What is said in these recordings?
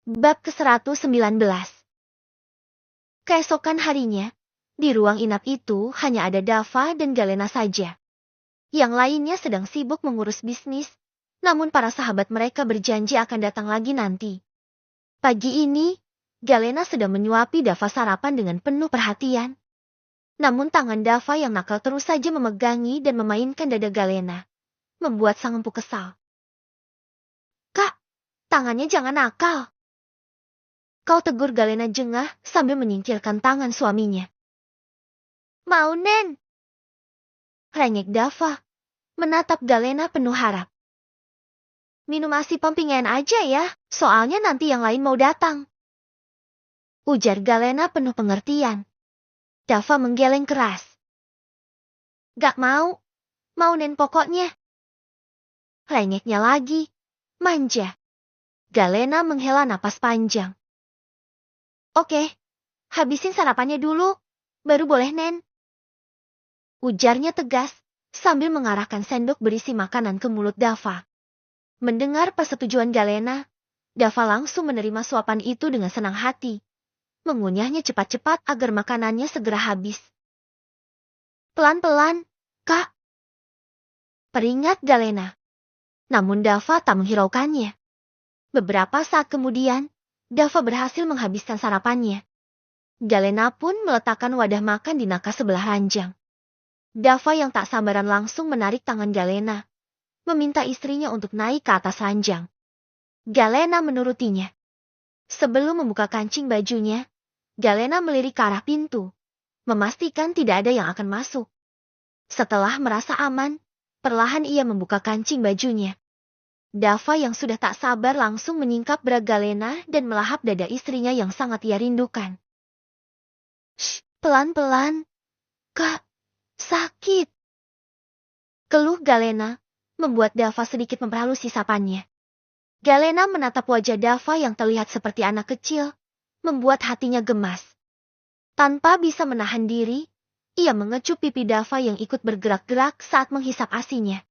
Bab ke-119. Keesokan harinya, di ruang inap itu hanya ada Dava dan Galena saja. Yang lainnya sedang sibuk mengurus bisnis, namun para sahabat mereka berjanji akan datang lagi nanti. Pagi ini, Galena sedang menyuapi Dava sarapan dengan penuh perhatian. Namun tangan Dava yang nakal terus saja memegangi dan memainkan dada Galena, membuat sang empu kesal. "Kak, tangannya jangan nakal," kau tegur Galena jengah sambil menyingkirkan tangan suaminya. "Mau, Nen?" rengek Dava, menatap Galena penuh harap. "Minum asi pempingan aja ya, soalnya nanti yang lain mau datang," ujar Galena penuh pengertian. Dava menggeleng keras. "Gak mau, mau Nen pokoknya," rengeknya lagi, manja. Galena menghela napas panjang. "Oke, habisin sarapannya dulu, baru boleh Nen," ujarnya tegas, sambil mengarahkan sendok berisi makanan ke mulut Dava. Mendengar persetujuan Galena, Dava langsung menerima suapan itu dengan senang hati, mengunyahnya cepat-cepat agar makanannya segera habis. "Pelan-pelan, Kak," peringat Galena. Namun Dava tak menghiraukannya. Beberapa saat kemudian, Dava berhasil menghabiskan sarapannya. Galena pun meletakkan wadah makan di nakas sebelah ranjang. Dava yang tak sabaran langsung menarik tangan Galena, meminta istrinya untuk naik ke atas ranjang. Galena menurutinya. Sebelum membuka kancing bajunya, Galena melirik ke arah pintu, memastikan tidak ada yang akan masuk. Setelah merasa aman, perlahan ia membuka kancing bajunya. Dava yang sudah tak sabar langsung menyingkap bra Galena dan melahap dada istrinya yang sangat ia rindukan. "Shh, pelan-pelan, Kak, sakit," keluh Galena, membuat Dava sedikit memperhalus isapannya. Galena menatap wajah Dava yang terlihat seperti anak kecil, membuat hatinya gemas. Tanpa bisa menahan diri, ia mengecup pipi Dava yang ikut bergerak-gerak saat menghisap asinya.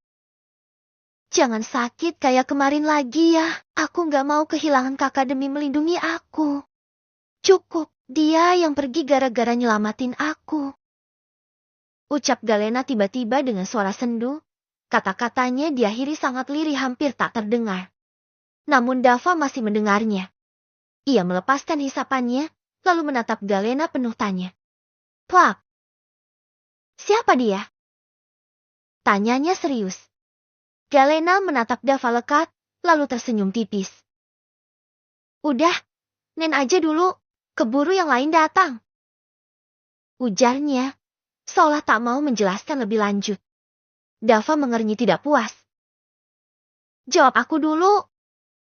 "Jangan sakit kayak kemarin lagi ya, aku gak mau kehilangan kakak demi melindungi aku. Cukup, dia yang pergi gara-gara nyelamatin aku," ucap Galena tiba-tiba dengan suara sendu. Kata-katanya diakhiri sangat lirih hampir tak terdengar. Namun Dava masih mendengarnya. Ia melepaskan hisapannya, lalu menatap Galena penuh tanya. "Plak, siapa dia?" tanyanya serius. Galena menatap Dava lekat, lalu tersenyum tipis. "Udah, Nen aja dulu, keburu yang lain datang," ujarnya, seolah tak mau menjelaskan lebih lanjut. Dava mengernyit tidak puas. "Jawab aku dulu.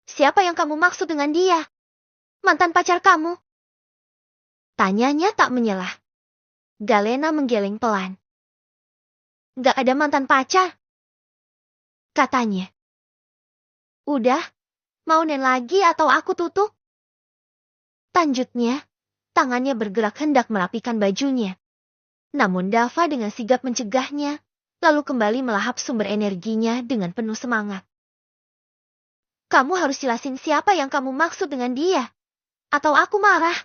Siapa yang kamu maksud dengan dia? Mantan pacar kamu?" tanyanya tak menyelah. Galena menggeleng pelan. "Gak ada mantan pacar," katanya. "Udah, mau Nen lagi atau aku tutup?" Lanjutnya, tangannya bergerak hendak merapikan bajunya. Namun Dava dengan sigap mencegahnya, lalu kembali melahap sumber energinya dengan penuh semangat. "Kamu harus jelasin siapa yang kamu maksud dengan dia, atau aku marah,"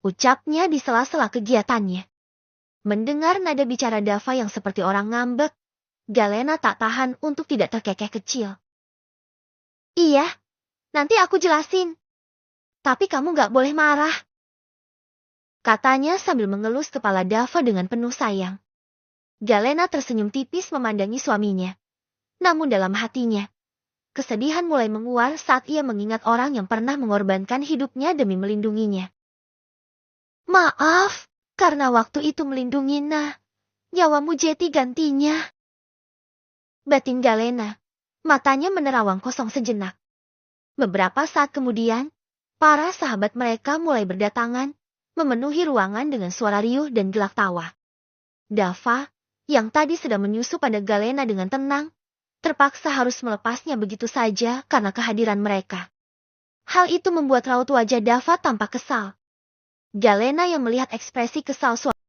ucapnya di sela-sela kegiatannya. Mendengar nada bicara Dava yang seperti orang ngambek, Galena tak tahan untuk tidak terkekeh kecil. "Iya, nanti aku jelasin. Tapi kamu gak boleh marah," katanya sambil mengelus kepala Dava dengan penuh sayang. Galena tersenyum tipis memandangi suaminya. Namun dalam hatinya, kesedihan mulai menguar saat ia mengingat orang yang pernah mengorbankan hidupnya demi melindunginya. "Maaf, karena waktu itu melindungi nyawamu jadi gantinya," batin Galena. Matanya menerawang kosong sejenak. Beberapa saat kemudian, para sahabat mereka mulai berdatangan, memenuhi ruangan dengan suara riuh dan gelak tawa. Dava, yang tadi sedang menyusup pada Galena dengan tenang, terpaksa harus melepasnya begitu saja karena kehadiran mereka. Hal itu membuat raut wajah Dava tampak kesal. Galena yang melihat ekspresi kesal suami.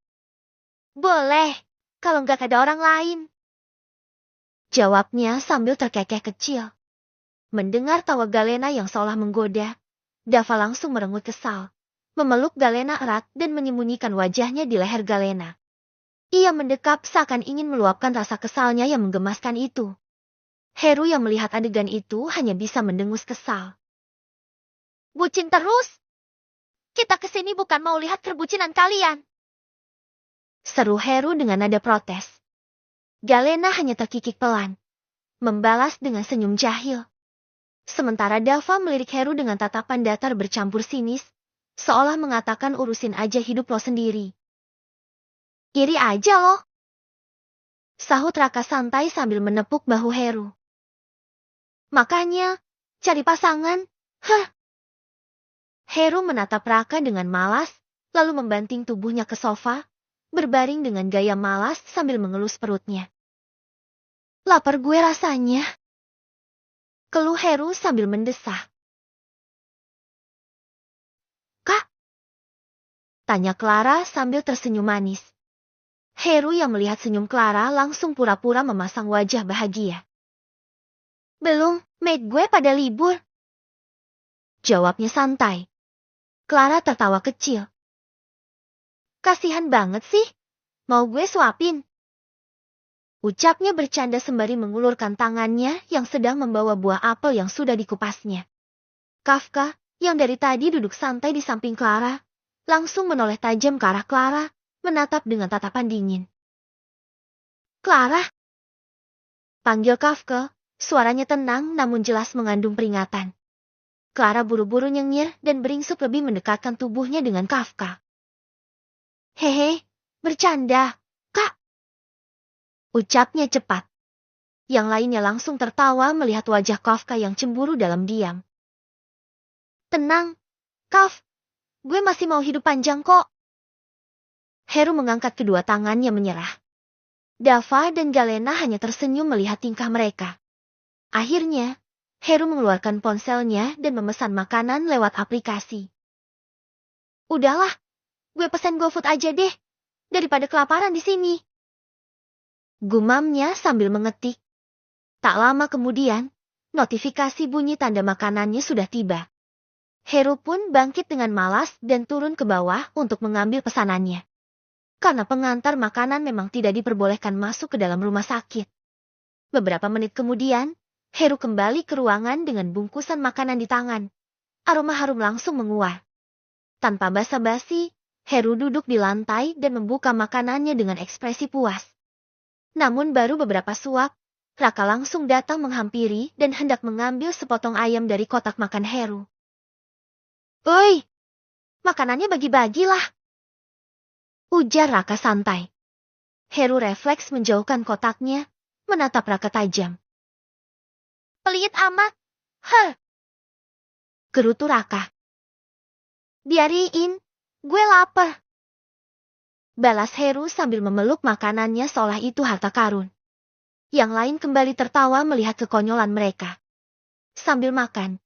"Boleh, kalau nggak ada orang lain," jawabnya sambil terkekeh kecil. Mendengar tawa Galena yang seolah menggoda, Dava langsung merengut kesal, memeluk Galena erat dan menyembunyikan wajahnya di leher Galena. Ia mendekap seakan ingin meluapkan rasa kesalnya yang menggemaskan itu. Heru yang melihat adegan itu hanya bisa mendengus kesal. Bucin terus! Kita kesini bukan mau lihat kebucinan kalian. Seru Heru dengan nada protes. Galena hanya terkikik pelan, membalas dengan senyum jahil. Sementara Dava melirik Heru dengan tatapan datar bercampur sinis, seolah mengatakan urusin aja hidup lo sendiri. Iri aja lo. Sahut Raka santai sambil menepuk bahu Heru. Makanya, cari pasangan, hah? Heru menatap Raka dengan malas, lalu membanting tubuhnya ke sofa, berbaring dengan gaya malas sambil mengelus perutnya. Lapar gue rasanya. Keluh Heru sambil mendesah. Kak? Tanya Clara sambil tersenyum manis. Heru yang melihat senyum Clara langsung pura-pura memasang wajah bahagia. Belum, maid gue pada libur. Jawabnya santai. Clara tertawa kecil. Kasihan banget sih, mau gue suapin. Ucapnya bercanda sembari mengulurkan tangannya yang sedang membawa buah apel yang sudah dikupasnya. Kafka, yang dari tadi duduk santai di samping Clara, langsung menoleh tajam ke arah Clara, menatap dengan tatapan dingin. Clara! Panggil Kafka, suaranya tenang namun jelas mengandung peringatan. Clara buru-buru nyengir dan beringsut lebih mendekatkan tubuhnya dengan Kafka. Hehe, bercanda, Kak! Ucapnya cepat. Yang lainnya langsung tertawa melihat wajah Kafka yang cemburu dalam diam. Tenang, Kaf, gue masih mau hidup panjang kok. Heru mengangkat kedua tangannya menyerah. Dava dan Galena hanya tersenyum melihat tingkah mereka. Akhirnya, Heru mengeluarkan ponselnya dan memesan makanan lewat aplikasi. Udahlah, gue pesen GoFood aja deh, daripada kelaparan di sini. Gumamnya sambil mengetik. Tak lama kemudian, notifikasi bunyi tanda makanannya sudah tiba. Heru pun bangkit dengan malas dan turun ke bawah untuk mengambil pesanannya. Karena pengantar makanan memang tidak diperbolehkan masuk ke dalam rumah sakit. Beberapa menit kemudian, Heru kembali ke ruangan dengan bungkusan makanan di tangan. Aroma harum langsung menguar. Tanpa basa-basi, Heru duduk di lantai dan membuka makanannya dengan ekspresi puas. Namun baru beberapa suap, Raka langsung datang menghampiri dan hendak mengambil sepotong ayam dari kotak makan Heru. Oi, makanannya bagi-bagilah. Ujar Raka santai. Heru refleks menjauhkan kotaknya, menatap Raka tajam. Pelit amat, gerutu Raka. Biarin, gue lapar. Balas Heru sambil memeluk makanannya seolah itu harta karun. Yang lain kembali tertawa melihat kekonyolan mereka. Sambil makan,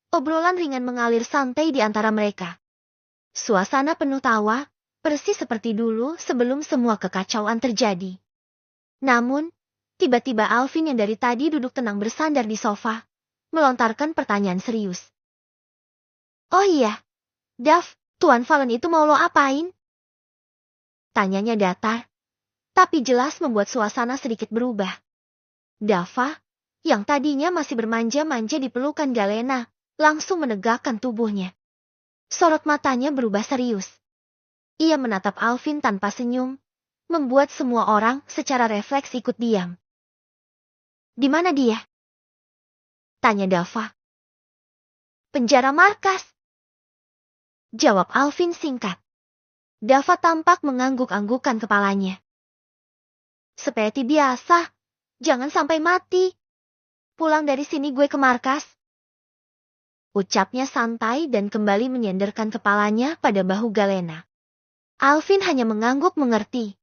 obrolan ringan mengalir santai di antara mereka. Suasana penuh tawa, persis seperti dulu sebelum semua kekacauan terjadi. Namun, tiba-tiba Alvin yang dari tadi duduk tenang bersandar di sofa, melontarkan pertanyaan serius. Oh iya, Dav, Tuan Valen itu mau lo apain? Tanyanya datar, tapi jelas membuat suasana sedikit berubah. Dava, yang tadinya masih bermanja-manja di pelukan Galena, langsung menegakkan tubuhnya. Sorot matanya berubah serius. Ia menatap Alvin tanpa senyum, membuat semua orang secara refleks ikut diam. Di mana dia? Tanya Dava. Penjara markas. Jawab Alvin singkat. Dava tampak mengangguk-anggukan kepalanya. Seperti biasa, jangan sampai mati. Pulang dari sini gue ke markas. Ucapnya santai dan kembali menyenderkan kepalanya pada bahu Galena. Alvin hanya mengangguk mengerti.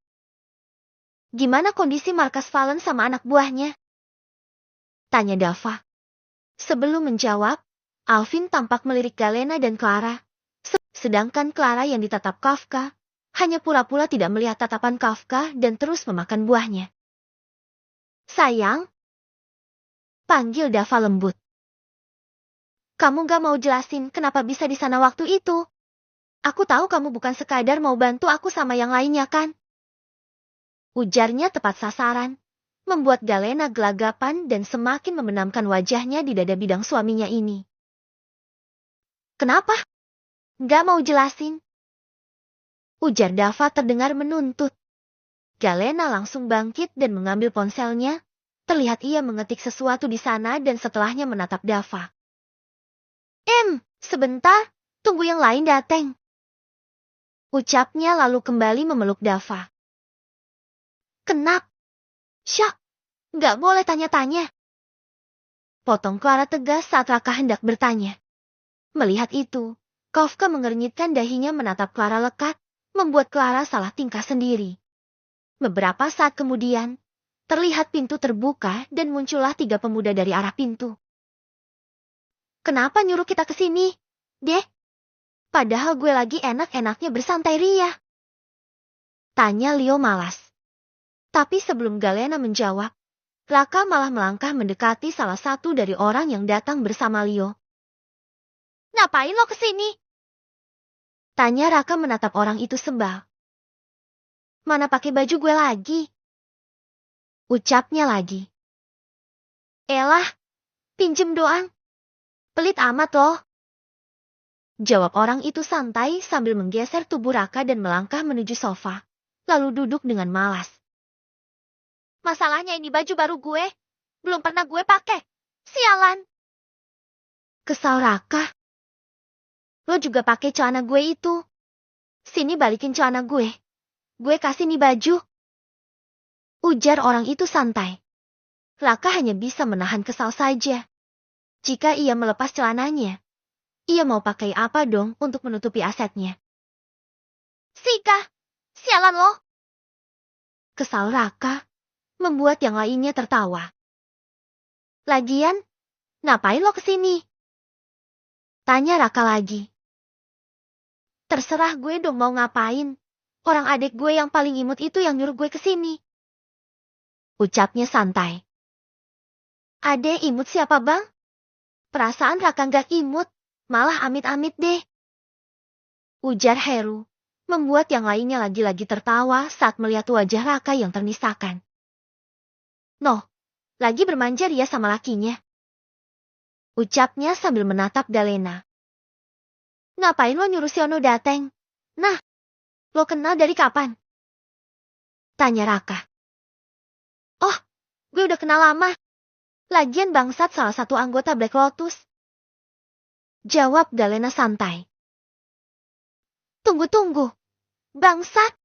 Gimana kondisi markas Valen sama anak buahnya? Tanya Dava. Sebelum menjawab, Alvin tampak melirik Galena dan Clara. Sedangkan Clara yang ditatap Kafka, hanya pura-pura tidak melihat tatapan Kafka dan terus memakan buahnya. Sayang, panggil Dava lembut. Kamu gak mau jelasin kenapa bisa di sana waktu itu? Aku tahu kamu bukan sekadar mau bantu aku sama yang lainnya kan? Ujarnya tepat sasaran, membuat Galena gelagapan dan semakin membenamkan wajahnya di dada bidang suaminya ini. Kenapa? Gak mau jelasin? Ujar Dava terdengar menuntut. Galena langsung bangkit dan mengambil ponselnya. Terlihat ia mengetik sesuatu di sana dan setelahnya menatap Dava. Sebentar, tunggu yang lain datang. Ucapnya lalu kembali memeluk Dava. Kenapa? Syak, gak boleh tanya-tanya. Potong Clara tegas saat Raka hendak bertanya. Melihat itu, Kafka mengernyitkan dahinya menatap Clara lekat, membuat Clara salah tingkah sendiri. Beberapa saat kemudian, terlihat pintu terbuka dan muncullah 3 pemuda dari arah pintu. Kenapa nyuruh kita ke sini, Deh? Padahal gue lagi enak-enaknya bersantai ria. Tanya Leo malas. Tapi sebelum Galena menjawab, Raka malah melangkah mendekati salah satu dari orang yang datang bersama Leo. Ngapain lo kesini? Tanya Raka menatap orang itu sebal. Mana pakai baju gue lagi? Ucapnya lagi. Elah, pinjem doang. Pelit amat loh. Jawab orang itu santai sambil menggeser tubuh Raka dan melangkah menuju sofa, lalu duduk dengan malas. Masalahnya ini baju baru gue, belum pernah gue pakai. Sialan. Kesal Raka. Lo juga pakai celana gue itu. Sini balikin celana gue. Gue kasih nih baju. Ujar orang itu santai. Raka hanya bisa menahan kesal saja. Jika ia melepas celananya, ia mau pakai apa dong untuk menutupi asetnya? Sika, sialan lo. Kesal Raka, membuat yang lainnya tertawa. Lagian, ngapain lo kesini? Tanya Raka lagi. Terserah gue dong mau ngapain. Orang adik gue yang paling imut itu yang nyuruh gue kesini. Ucapnya santai. Adek imut siapa bang? Perasaan Raka gak imut, malah amit-amit deh. Ujar Heru, membuat yang lainnya lagi-lagi tertawa saat melihat wajah Raka yang ternistakan. Noh, lagi bermanja dia sama lakinya. Ucapnya sambil menatap Galena. Ngapain lo nyuruh si Ono dateng? Nah, lo kenal dari kapan? Tanya Raka. Oh, gue udah kenal lama. Lagian bangsat salah satu anggota Black Lotus. Jawab Galena santai. Tunggu. Bangsat?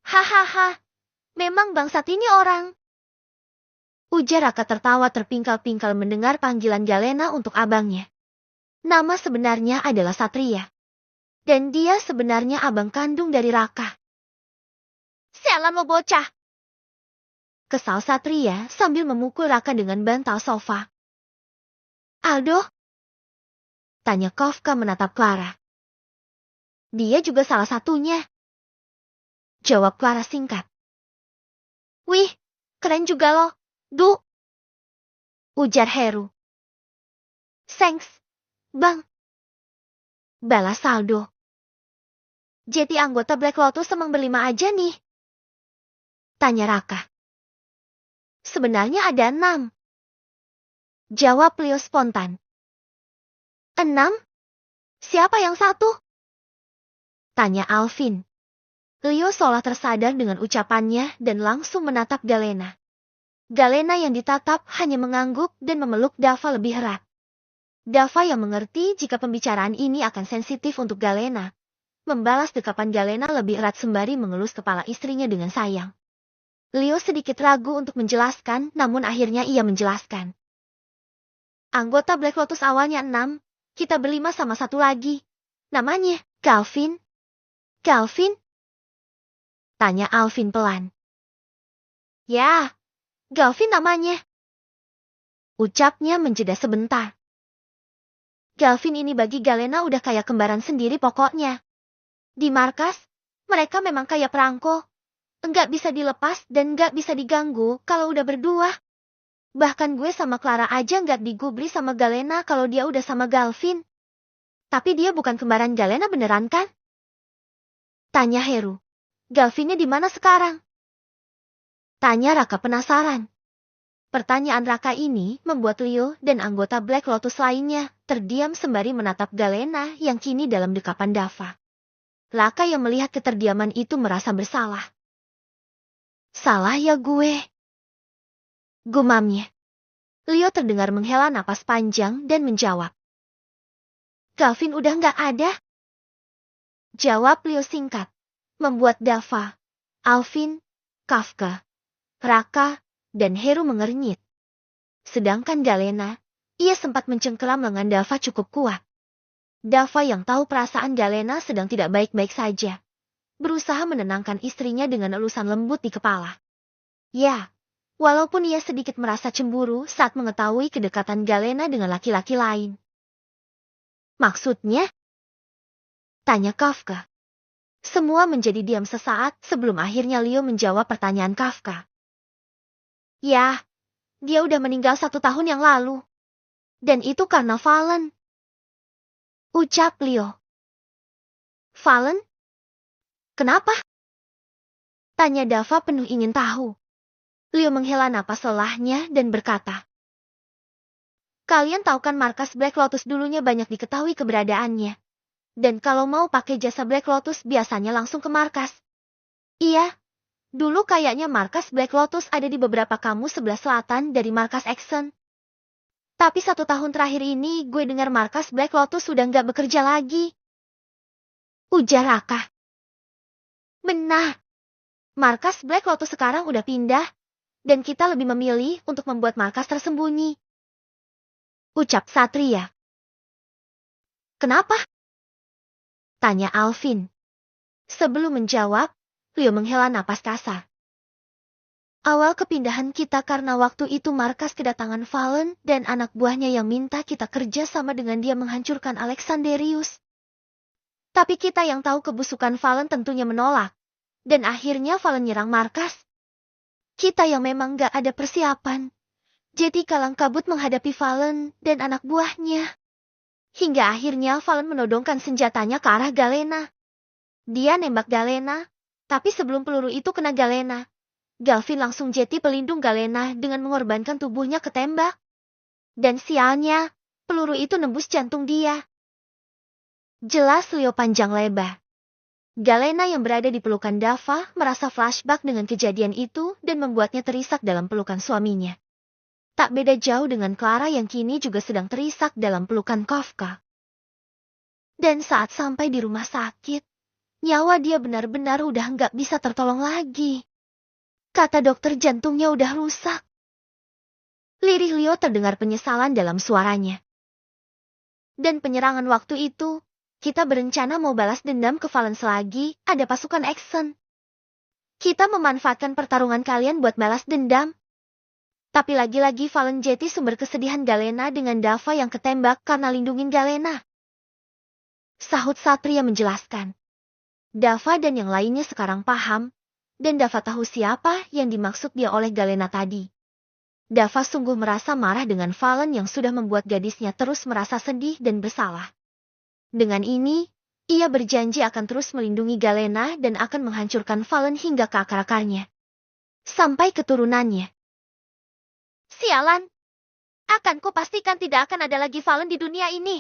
Hahaha, memang bangsat ini orang. Ujar Raka tertawa terpingkal-pingkal mendengar panggilan Galena untuk abangnya. Nama sebenarnya adalah Satria. Dan dia sebenarnya abang kandung dari Raka. Sialan lo bocah. Kesal Satria sambil memukul Raka dengan bantal sofa. Aldo? Tanya Kafka menatap Clara. Dia juga salah satunya. Jawab Clara singkat. Wih, keren juga lo, Du. Ujar Heru. Thanks, Bang. Balas Aldo. Jadi anggota Black Lotus emang berlima aja nih? Tanya Raka. Sebenarnya ada 6. Jawab Leo spontan. 6? Siapa yang 1? Tanya Alvin. Leo seolah tersadar dengan ucapannya dan langsung menatap Galena. Galena yang ditatap hanya mengangguk dan memeluk Dava lebih erat. Dava yang mengerti jika pembicaraan ini akan sensitif untuk Galena, membalas dekapan Galena lebih erat sembari mengelus kepala istrinya dengan sayang. Leo sedikit ragu untuk menjelaskan, namun akhirnya ia menjelaskan. Anggota Black Lotus awalnya 6, kita berlima sama satu lagi. Namanya Calvin. Calvin? Tanya Alvin pelan. Ya, Calvin namanya. Ucapnya menjeda sebentar. Calvin ini bagi Galena udah kayak kembaran sendiri pokoknya. Di markas, mereka memang kayak perangko. Enggak bisa dilepas dan enggak bisa diganggu kalau udah berdua. Bahkan gue sama Clara aja nggak digubris sama Galena kalau dia udah sama Galvin. Tapi dia bukan kembaran Galena beneran kan? Tanya Heru. Galvinnya di mana sekarang? Tanya Raka penasaran. Pertanyaan Raka ini membuat Leo dan anggota Black Lotus lainnya terdiam sembari menatap Galena yang kini dalam dekapan Dava. Raka yang melihat keterdiaman itu merasa bersalah. Salah ya gue. Gumamnya. Leo terdengar menghela napas panjang dan menjawab. Galvin udah nggak ada. Jawab Leo singkat. Membuat Dava, Alvin, Kafka, Raka, dan Heru mengernyit. Sedangkan Galena, ia sempat mencengkeram lengan Dava cukup kuat. Dava yang tahu perasaan Galena sedang tidak baik-baik saja, berusaha menenangkan istrinya dengan elusan lembut di kepala. Ya, walaupun ia sedikit merasa cemburu saat mengetahui kedekatan Galena dengan laki-laki lain. Maksudnya? Tanya Kafka. Semua menjadi diam sesaat sebelum akhirnya Leo menjawab pertanyaan Kafka. Ya, dia udah meninggal 1 tahun yang lalu. Dan itu karena Valen. Ucap Leo. Valen? Kenapa? Tanya Dava penuh ingin tahu. Leo menghela napas lelahnya dan berkata. Kalian tahu kan markas Black Lotus dulunya banyak diketahui keberadaannya. Dan kalau mau pakai jasa Black Lotus biasanya langsung ke markas. Iya. Dulu kayaknya markas Black Lotus ada di beberapa kamus sebelah selatan dari markas Exxon. Tapi 1 tahun terakhir ini gue dengar markas Black Lotus sudah nggak bekerja lagi. Ujar Raka. Benar. Markas Black Lotus sekarang udah pindah. Dan kita lebih memilih untuk membuat markas tersembunyi. Ucap Satria. Kenapa? Tanya Alvin. Sebelum menjawab, Leo menghela napas kasar. Awal kepindahan kita karena waktu itu markas kedatangan Valen dan anak buahnya yang minta kita kerja sama dengan dia menghancurkan Alexanderius. Tapi kita yang tahu kebusukan Valen tentunya menolak. Dan akhirnya Valen nyerang markas. Kita yang memang gak ada persiapan. Jadi kalang kabut menghadapi Valen dan anak buahnya. Hingga akhirnya Valen menodongkan senjatanya ke arah Galena. Dia nembak Galena. Tapi sebelum peluru itu kena Galena, Galvin langsung jeti pelindung Galena dengan mengorbankan tubuhnya ketembak. Dan sialnya, peluru itu nembus jantung dia. Jelas Leo panjang lebar. Galena yang berada di pelukan Dava merasa flashback dengan kejadian itu dan membuatnya terisak dalam pelukan suaminya. Tak beda jauh dengan Clara yang kini juga sedang terisak dalam pelukan Kafka. Dan saat sampai di rumah sakit, nyawa dia benar-benar udah nggak bisa tertolong lagi. Kata dokter jantungnya udah rusak. Lirih Leo terdengar penyesalan dalam suaranya. Dan penyerangan waktu itu, kita berencana mau balas dendam ke Valen selagi ada pasukan Exxon. Kita memanfaatkan pertarungan kalian buat balas dendam. Tapi lagi-lagi Valen jadi sumber kesedihan Galena dengan Dava yang ketembak karena lindungin Galena. Sahut Satria menjelaskan. Dava dan yang lainnya sekarang paham, dan Dava tahu siapa yang dimaksud dia oleh Galena tadi. Dava sungguh merasa marah dengan Valen yang sudah membuat gadisnya terus merasa sedih dan bersalah. Dengan ini, ia berjanji akan terus melindungi Galena dan akan menghancurkan Valen hingga ke akar-akarnya. Sampai keturunannya. Sialan! Akan kupastikan tidak akan ada lagi Valen di dunia ini.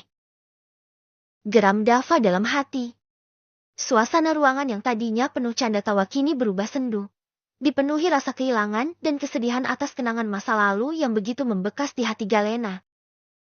Geram Dava dalam hati. Suasana ruangan yang tadinya penuh canda tawa kini berubah sendu. Dipenuhi rasa kehilangan dan kesedihan atas kenangan masa lalu yang begitu membekas di hati Galena.